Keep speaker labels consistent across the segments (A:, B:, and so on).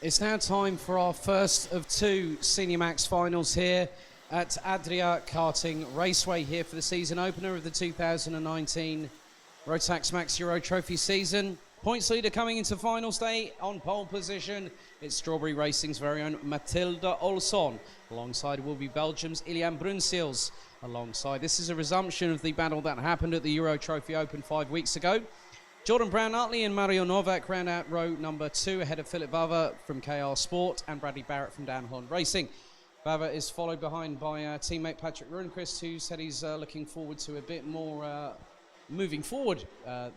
A: It's now time for our first of two Senior Max finals here at Adria Karting Raceway here for the season opener of the 2019 Rotax Max Euro Trophy season. Points leader coming into finals day on pole position. It's Strawberry Racing's very own Matilda Olsson. Alongside will be Belgium's Ilian Brunsils. Alongside, this is a resumption of the battle that happened at the Euro Trophy Open 5 weeks ago. Jordan Brown-Utley and Mario Novak round out row number 2 ahead of Philip Vava from KR Sport and Bradley Barrett from Dan Holland Racing. Vava is followed behind by teammate Patrick Rundqvist, who said he's looking forward to a bit more moving forward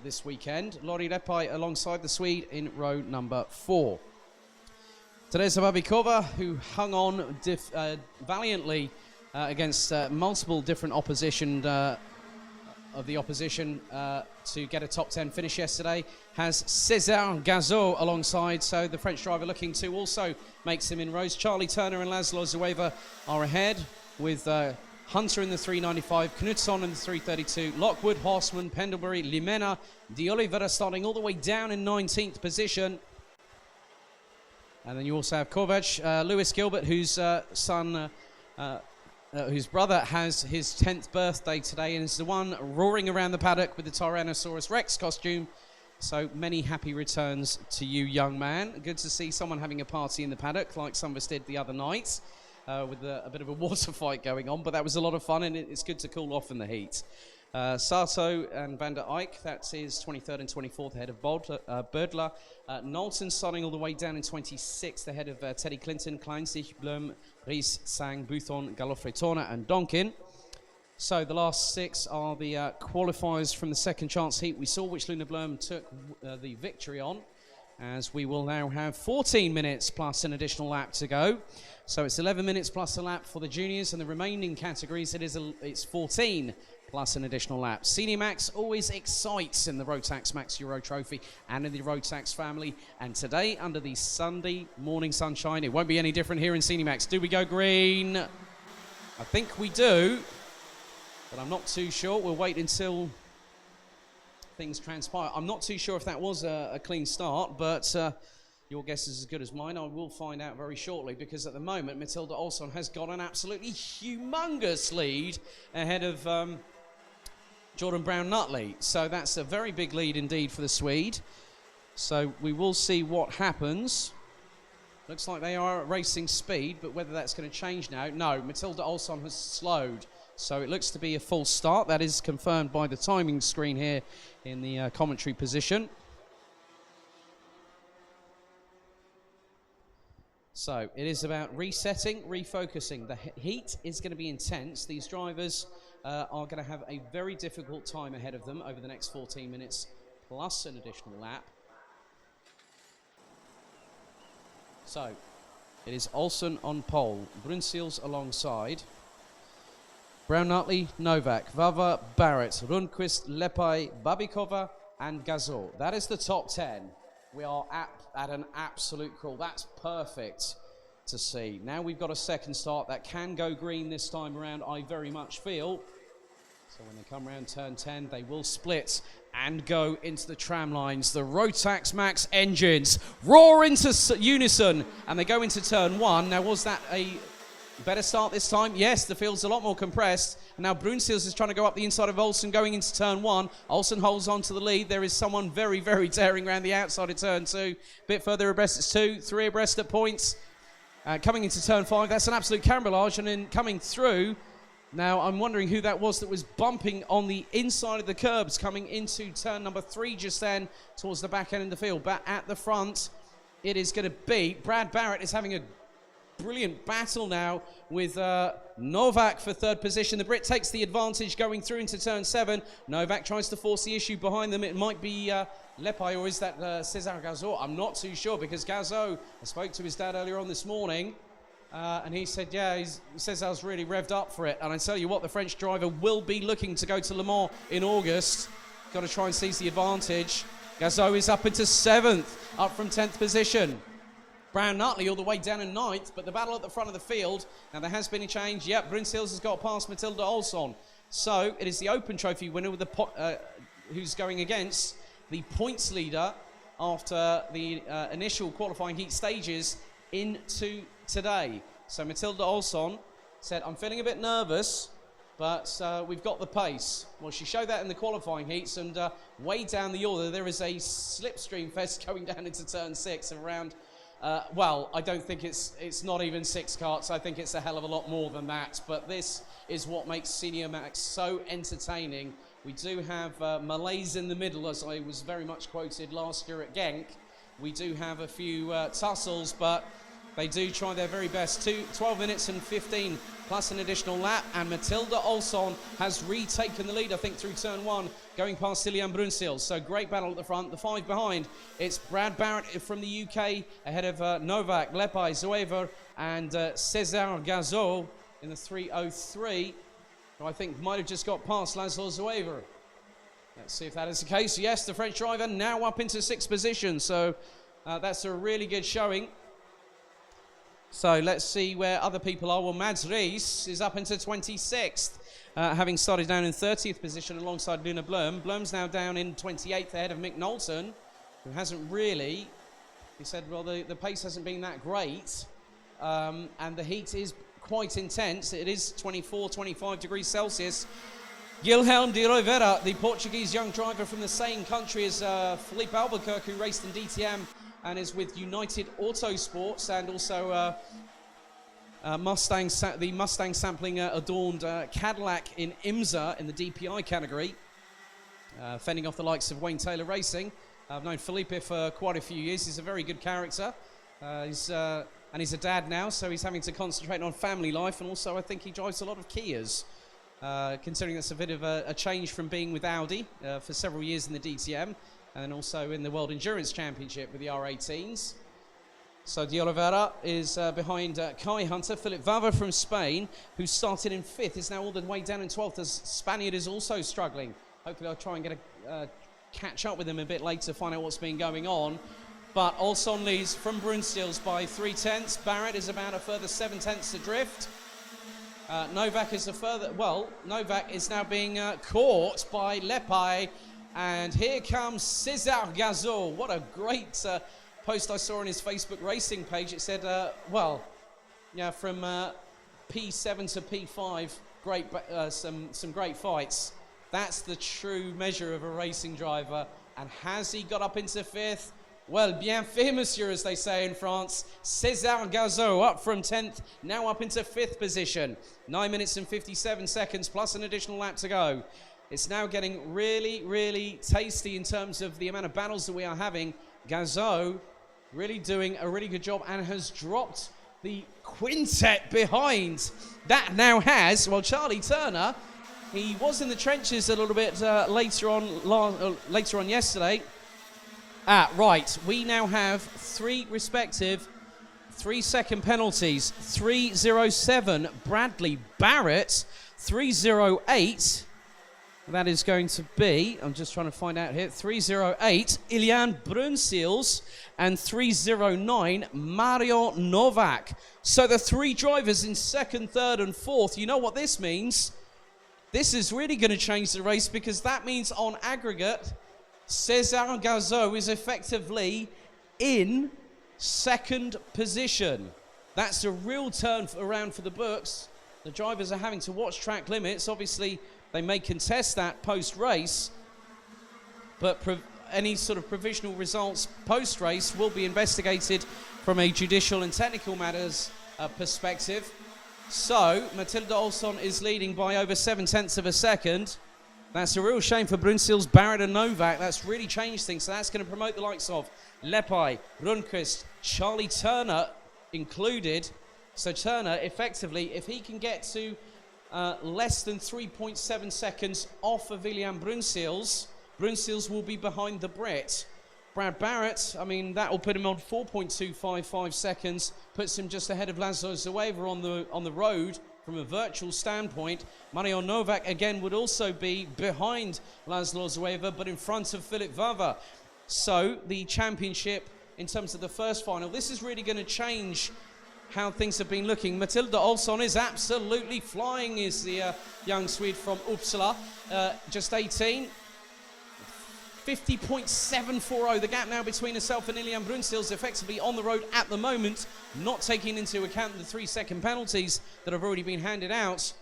A: this weekend. Lori Lepai alongside the Swede in row number 4. Teresa Babikova, who hung on valiantly against multiple different opposition of the opposition to get a top 10 finish yesterday, has César Gazot alongside, so the French driver looking to also make some inroads. Charlie Turner and Laszlo Zueva are ahead with Hunter in the 395, Knudson in the 332, Lockwood, Horseman, Pendlebury, Limena, De Oliveira starting all the way down in 19th position. And then you also have Kovac, Lewis Gilbert, whose whose brother has his 10th birthday today and is the one roaring around the paddock with the Tyrannosaurus Rex costume. So many happy returns to you, young man. Good to see someone having a party in the paddock like some of us did the other night with a bit of a water fight going on, but that was a lot of fun and it's good to cool off in the heat. Sato and Van der Eyck, that is 23rd and 24th ahead of Berdler. Knowlton starting all the way down in 26th ahead of Teddy Clinton, Kleinstich, Blum, Ries, Sang, Buthon, Gallofretona and Donkin. So the last 6 are the qualifiers from the second chance heat we saw, which Luna Blum took the victory on, as we will now have 14 minutes plus an additional lap to go. So it's 11 minutes plus a lap for the juniors, and the remaining categories it's 14 plus an additional lap. Senior Max always excites in the Rotax Max Euro Trophy and in the Rotax family. And today, under the Sunday morning sunshine, it won't be any different here in Senior Max. Do we go green? I think we do, but I'm not too sure. We'll wait until things transpire. I'm not too sure if that was a clean start, but your guess is as good as mine. I will find out very shortly, because at the moment, Matilda Olsson has got an absolutely humongous lead ahead of Jordan Brown-Utley. So that's a very big lead indeed for the Swede. So we will see what happens. Looks like they are at racing speed, but whether that's going to change now. No, Matilda Olsson has slowed. So it looks to be a full start. That is confirmed by the timing screen here in the commentary position. So it is about resetting, refocusing. The heat is going to be intense. These drivers are going to have a very difficult time ahead of them over the next 14 minutes, plus an additional lap. So it is Olsson on pole, Brunsils alongside, Brown-Utley, Novak, Vava, Barrett, Rundqvist, Lepai, Babikova and Gazot. That is the top 10. We are at an absolute crawl. That's perfect to see. Now we've got a second start that can go green this time around, I very much feel. So when they come around turn 10, they will split and go into the tram lines. The Rotax Max engines roar into unison and they go into turn 1. Now, was that a better start this time? Yes, the field's a lot more compressed. And now Brunsils is trying to go up the inside of Olsson going into turn 1. Olsson holds on to the lead. There is someone very, very daring around the outside of turn 2. A bit further abreast, it's 2, 3 abreast at points. Coming into turn 5, that's an absolute carambolage. And then coming through, now I'm wondering who that was that was bumping on the inside of the curbs coming into turn number 3 just then towards the back end of the field. But at the front, it is going to be Brad Barrett is having a brilliant battle now with Novak for 3rd position. The Brit takes the advantage going through into turn 7. Novak tries to force the issue behind them. It might be Lepai, or is that César Gazot? I'm not too sure, because Gazot, I spoke to his dad earlier on this morning, and he said, yeah, César's really revved up for it. And I tell you what, the French driver will be looking to go to Le Mans in August. Got to try and seize the advantage. Gazot is up into 7th, up from 10th position. Brown-Utley all the way down in 9th, but the battle at the front of the field. Now there has been a change. Yep, Brunsils has got past Matilda Olsson. So it is the Open Trophy winner with who's going against the points leader after the initial qualifying heat stages into today. So Matilda Olsson said, I'm feeling a bit nervous, but we've got the pace. Well, she showed that in the qualifying heats, and way down the order, there is a slipstream fest going down into turn 6 around, well, I don't think it's not even 6 karts. I think it's a hell of a lot more than that, but this is what makes Senior Max so entertaining. We do have Malays in the middle, as I was very much quoted last year at Genk. We do have a few tussles, but they do try their very best. 12 minutes and 15 plus an additional lap, and Matilda Olsson has retaken the lead, I think, through turn 1, going past Ilian Brunsils. So great battle at the front. The 5 behind, it's Brad Barrett from the UK ahead of Novak, Lepai, Zoever, and Cesar Gazot in the 3:03, who I think might have just got past Laszlo Zoever. Let's see if that is the case. Yes, the French driver now up into 6th position, so that's a really good showing. So let's see where other people are. Well, Mads Rees is up into 26th, having started down in 30th position alongside Luna Blum. Blum's now down in 28th ahead of Mick Knowlton, who hasn't really, he said, well, the pace hasn't been that great, and the heat is quite intense. It is 24, 25 degrees Celsius. Guilherme de Oliveira, the Portuguese young driver from the same country as Felipe Albuquerque, who raced in DTM and is with United Autosports, and also the Mustang sampling adorned Cadillac in IMSA in the DPI category, fending off the likes of Wayne Taylor Racing. I've known Felipe for quite a few years. He's a very good character. He's a dad now, so he's having to concentrate on family life, and also I think he drives a lot of Kias, considering that's a bit of a change from being with Audi for several years in the DTM, and also in the World Endurance Championship with the R18s. So De Oliveira is behind Kai Hunter. Philip Vava from Spain, who started in 5th, is now all the way down in 12th, as Spaniard is also struggling. Hopefully I'll try and get catch up with him a bit later, find out what's been going on. But Olsson leads from Brunsils by 3/10. Barrett is about a further 7/10 adrift. Novak is Novak is now being caught by Lepai. And here comes Cesar Gazot. What a great post I saw on his Facebook racing page. It said, from P7 to P5, great, some great fights. That's the true measure of a racing driver. And has he got up into 5th? Well, bien fait, monsieur, as they say in France. Cesar Gazot up from 10th, now up into 5th position. 9 minutes and 57 seconds, plus an additional lap to go. It's now getting really, really tasty in terms of the amount of battles that we are having. Gazot really doing a really good job and has dropped the quintet behind. That now has, well, Charlie Turner, he was in the trenches a little bit later on yesterday. Right, we now have 3 respective 3-second penalties. 3:07, Bradley Barrett. 3:08, that is going to be, I'm just trying to find out here, 3:08, Ilian Brunsils, and 3:09, Mario Novak. So the 3 drivers in 2nd, 3rd, and 4th, you know what this means? This is really going to change the race, because that means on aggregate, Cesar Gazot is effectively in 2nd position. That's a real turn around for the books. The drivers are having to watch track limits. Obviously, they may contest that post-race, but any sort of provisional results post-race will be investigated from a judicial and technical matters perspective. So, Matilda Olsson is leading by over 7/10 of a second. That's a real shame for Brunsils, Barrett and Novak. That's really changed things. So that's going to promote the likes of Lepai, Rundqvist, Charlie Turner included. So Turner, effectively, if he can get to less than 3.7 seconds off of Ilian Brunsils, Brunsils will be behind the Brit. Brad Barrett, I mean, that will put him on 4.255 seconds, puts him just ahead of Laszlo Zoever on the road. From a virtual standpoint, Mario Novak again would also be behind Laszlo Zoever, but in front of Philip Vava. So the championship, in terms of the first final, this is really going to change how things have been looking. Matilda Olsson is absolutely flying, is the young Swede from Uppsala, just 18. 50.740. The gap now between herself and Ilian Brunsils effectively on the road at the moment, not taking into account the 3-second penalties that have already been handed out,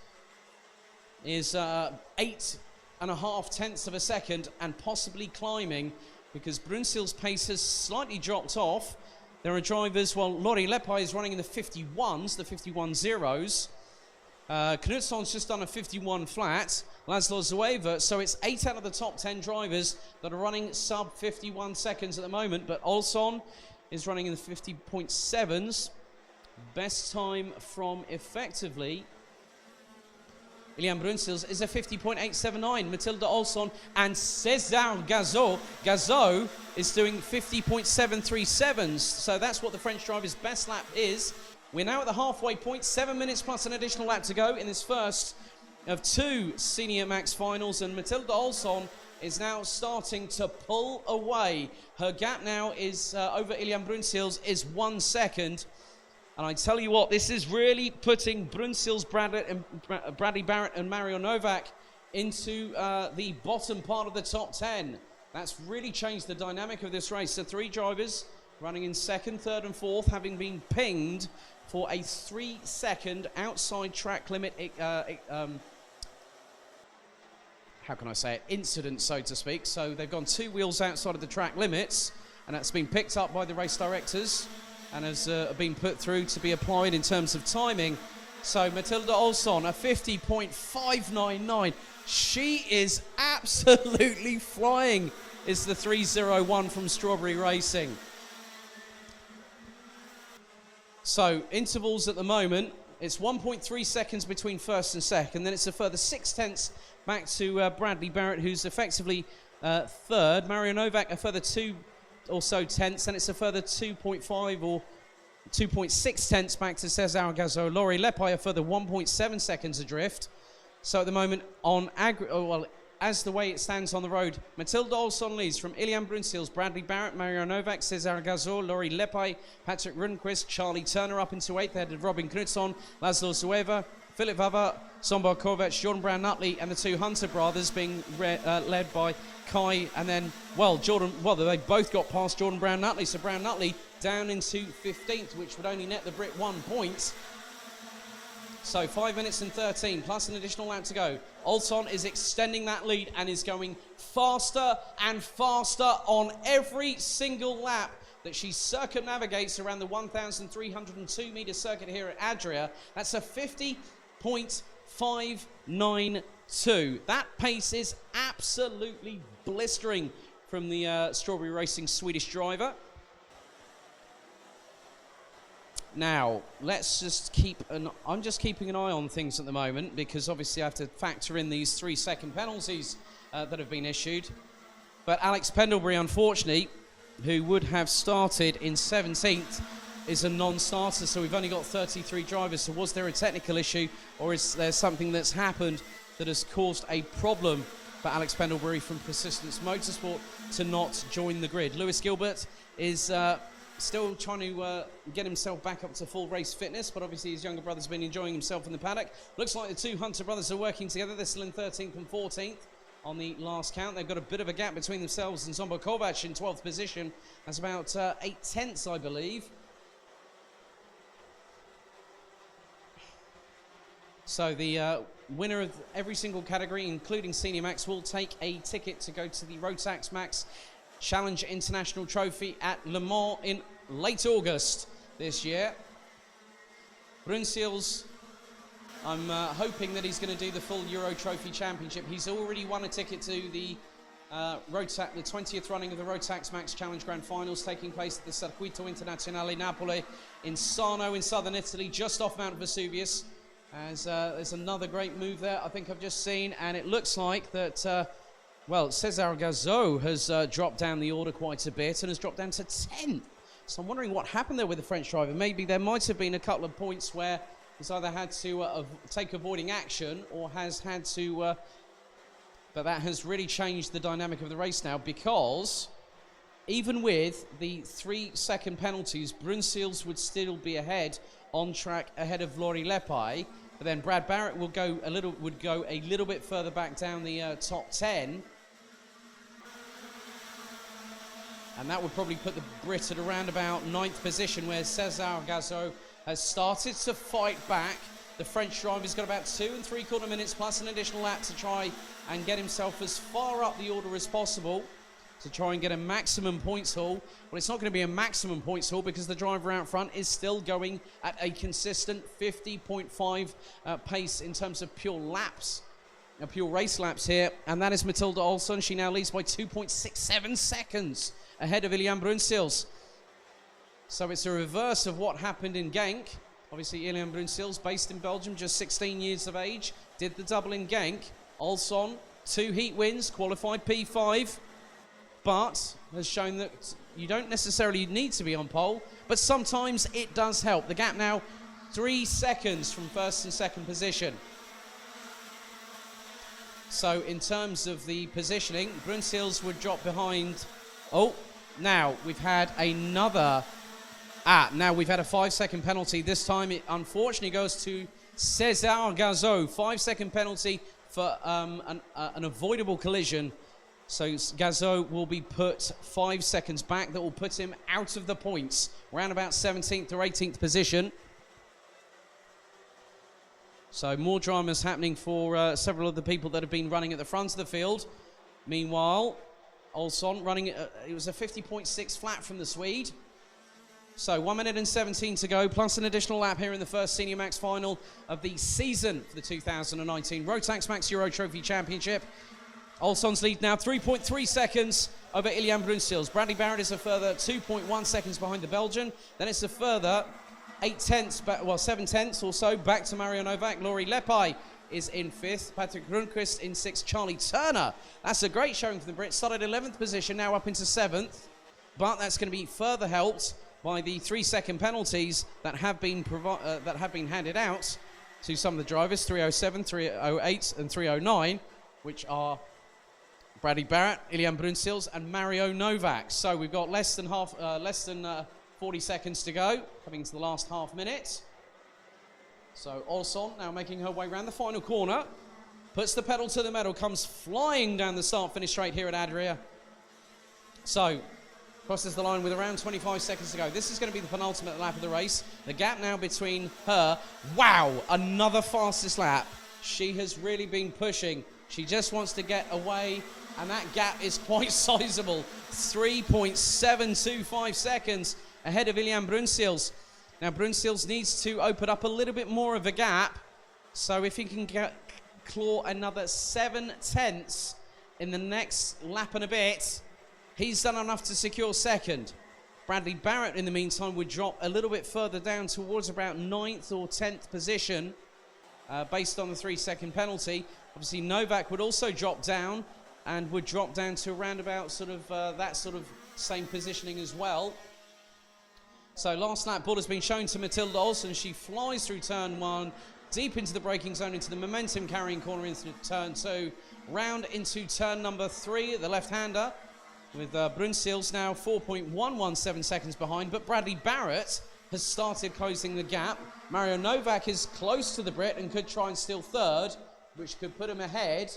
A: is 8.5 tenths of a second and possibly climbing, because Brunsils' pace has slightly dropped off. There are drivers, well, Lori Lepai is running in the 51s, the 51 zeros. Knutsson's just done a 51 flat. Laszlo Zueva, so it's 8 out of the top 10 drivers that are running sub 51 seconds at the moment, but Olsson is running in the 50.7s. Best time from effectively Ilian Brunsils is a 50.879. Matilda Olsson and César Gazot. Gazot is doing 50.737s. So that's what the French driver's best lap is. We're now at the halfway point. 7 minutes plus an additional lap to go in this first of 2 Senior Max finals. And Matilda Olsson is now starting to pull away. Her gap now is over Ilian Brunsils is 1 second. And I tell you what, this is really putting Brunsils, Bradley Barrett and Mario Novak into the bottom part of the top 10. That's really changed the dynamic of this race. So 3 drivers running in 2nd, 3rd and 4th, having been pinged for a 3-second outside track limit, how can I say it, incident, so to speak. So they've gone 2 wheels outside of the track limits, and that's been picked up by the race directors and has been put through to be applied in terms of timing. So Matilda Olsson, a 50.599. She is absolutely flying, is the 301 from Strawberry Racing. So intervals at the moment, it's 1.3 seconds between first and second, then it's a further 6 tenths back to Bradley Barrett, who's effectively third. Mario Novak a further 2 or so tenths, and it's a further 2.5 or 2.6 tenths back to César Gazot. Lori Lepai a further 1.7 seconds adrift. So at the moment, on as the way it stands on the road, Matilda Olsson leads from Ilian Brunsils, Bradley Barrett, Mario Novak, César Gazot, Lori Lepai, Patrick Rundqvist, Charlie Turner up into 8th, ahead of Robin Knutsson, Laszlo Zueva, Philip Vava, Sombor Kovac, Jordan Brown-Nutley, and the 2 Hunter brothers being led by Kai, and then, they both got past Jordan Brown-Nutley, so Brown-Nutley down into 15th, which would only net the Brit 1 point. So 5 minutes and 13, plus an additional lap to go. Olsson is extending that lead and is going faster and faster on every single lap that she circumnavigates around the 1,302 metre circuit here at Adria. That's a 50.592. That pace is absolutely blistering from the Strawberry Racing Swedish driver. Now, let's just I'm just keeping an eye on things at the moment, because obviously I have to factor in these 3-second penalties that have been issued. But Alex Pendlebury, unfortunately, who would have started in 17th, is a non-starter, so we've only got 33 drivers. So was there a technical issue, or is there something that's happened that has caused a problem for Alex Pendlebury from Persistence Motorsport to not join the grid? Lewis Gilbert is still trying to get himself back up to full race fitness, but obviously his younger brother's been enjoying himself in the paddock. Looks like the 2 Hunter brothers are working together. They're still in 13th and 14th on the last count. They've got a bit of a gap between themselves and Zombo Kovac in 12th position. That's about 8 tenths, I believe. So the winner of every single category, including Senior Max, will take a ticket to go to the Rotax Max Challenge International Trophy at Le Mans in late August this year. Brunsils, I'm hoping that he's going to do the full Euro Trophy Championship. He's already won a ticket to the Rotax, the 20th running of the Rotax Max Challenge Grand Finals, taking place at the Circuito Internazionale Napoli in Sarno in southern Italy, just off Mount Vesuvius. As there's another great move there I think I've just seen, and it looks like that César Gazot has dropped down the order quite a bit and has dropped down to 10th. So I'm wondering what happened there with the French driver. Maybe there might have been a couple of points where he's either had to take avoiding action or has had to... but that has really changed the dynamic of the race now, because even with the 3-second penalties, Brunsils would still be ahead on track, ahead of Lori Lepai. But then Brad Barrett would go a little bit further back down the top 10. And that would probably put the Brit at around about 9th position, where César Gazot has started to fight back. The French driver's got about 2 3/4 minutes plus an additional lap to try and get himself as far up the order as possible to try and get a maximum points haul. Well, it's not going to be a maximum points haul because the driver out front is still going at a consistent 50.5 pace in terms of pure laps, pure race laps here. And that is Matilda Olsson. She now leads by 2.67 seconds ahead of Ilian Brunsils. So it's a reverse of what happened in Genk. Obviously, Ilian Brunsils, based in Belgium, just 16 years of age, did the double in Genk. Olsson, 2 heat wins, qualified P5, but has shown that you don't necessarily need to be on pole, but sometimes it does help. The gap now 3 seconds from 1st and 2nd position. So in terms of the positioning, Brunsils would drop behind. Oh, now we've had another. Now we've had a 5-second penalty. This time it unfortunately goes to César Gazot. 5-second penalty for an avoidable collision. So Gazot will be put 5 seconds back. That will put him out of the points, around about 17th or 18th position. So more dramas happening for several of the people that have been running at the front of the field. Meanwhile, Olsson running, it was a 50.6 flat from the Swede. So 1 minute and 17 to go, plus an additional lap here in the first Senior Max final of the season for the 2019 Rotax Max Euro Trophy Championship. Olsson's lead now 3.3 seconds over Ilian Brunsils. Bradley Barrett is a further 2.1 seconds behind the Belgian. Then it's a further 7 tenths or so back to Mario Novak. Lauri Lepai is in 5th. Patrick Rundqvist in 6th. Charlie Turner. That's a great showing for the Brits. Started 11th position, now up into 7th. But that's going to be further helped by the 3-second penalties that have been handed out to some of the drivers, 307, 308 and 309, which are Bradley Barrett, Ilian Brunsils and Mario Novak. So we've got less than 40 seconds to go, coming to the last half minute. So Olsson now making her way around the final corner, puts the pedal to the metal, comes flying down the start-finish straight here at Adria. So crosses the line with around 25 seconds to go. This is going to be the penultimate lap of the race. The gap now between her. Wow, another fastest lap. She has really been pushing. She just wants to get away, and that gap is quite sizable. 3.725 seconds ahead of Ilian Brunsils. Now, Brunsils needs to open up a little bit more of a gap. So if he can claw another 7 tenths in the next lap and a bit, he's done enough to secure 2nd. Bradley Barrett, in the meantime, would drop a little bit further down towards about 9th or 10th position based on the 3-second penalty. Obviously, Novak would also drop down and would drop down to around about that sort of same positioning as well. So last lap ball has been shown to Matilda Olsson. She flies through turn 1, deep into the braking zone, into the momentum carrying corner, into turn 2, round into turn number 3 at the left-hander, with Brunsils now 4.117 seconds behind, but Bradley Barrett has started closing the gap. Mario Novak is close to the Brit and could try and steal 3rd, which could put him ahead,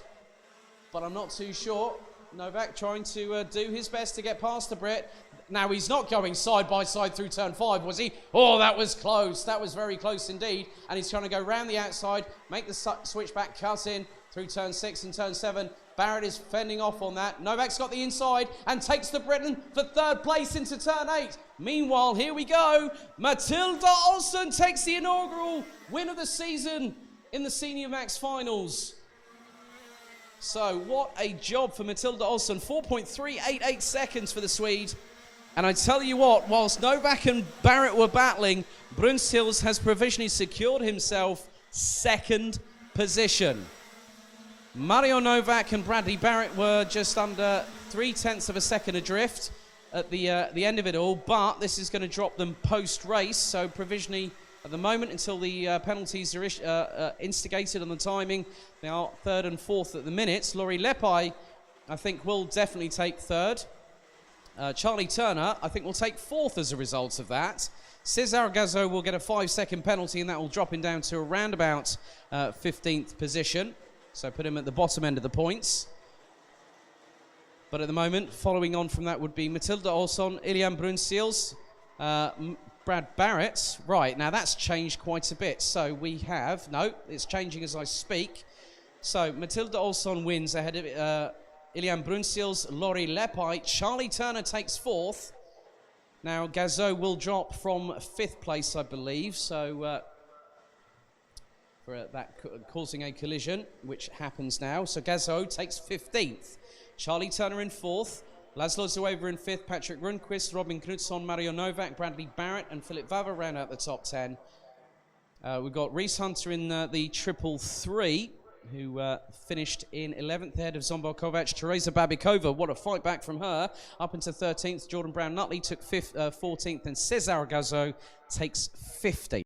A: but I'm not too sure. Novak trying to do his best to get past the Brit. Now he's not going side by side through turn 5, was he? Oh, that was close. That was very close indeed. And he's trying to go round the outside, make the switch back, cut in through turn 6 and turn 7. Barrett is fending off on that. Novak's got the inside and takes the Briton for 3rd place into turn 8. Meanwhile, here we go. Matilda Olsson takes the inaugural win of the season in the Senior Max Finals. So what a job for Matilda Olsson. 4.388 seconds for the Swede. And I tell you what, whilst Novak and Barrett were battling, Brunsils has provisionally secured himself 2nd position. Mario Novak and Bradley Barrett were just under 0.3 of a second adrift at the end of it all, but this is going to drop them post-race, so provisionally at the moment until the penalties are instigated on the timing, they are 3rd and 4th at the minute. Lauri Lepai, I think, will definitely take 3rd. Charlie Turner, I think, will take 4th as a result of that. César Gazot will get a 5-second penalty, and that will drop him down to around about 15th position. So put him at the bottom end of the points. But at the moment, following on from that would be Matilda Olsson, Ilian Brunseels, Brad Barrett. Right, now that's changed quite a bit. So we have, no, it's changing as I speak. So Matilda Olsson wins ahead of Ilian Brunseels, Lori Lepai. Charlie Turner takes 4th. Now Gazot will drop from 5th place, I believe. So for that causing a collision, which happens now. So Gazot takes 15th. Charlie Turner in 4th. Laszlo Zueva in 5th. Patrick Rundqvist, Robin Knutsson, Mario Novak, Bradley Barrett, and Philip Vava round out the top 10. We've got Reese Hunter in the triple 3, who finished in 11th ahead of Zombel Kovac. Teresa Babikova, what a fight back from her. Up into 13th. Jordan Brown Nutley took 14th, and Cesar Gazot takes 50.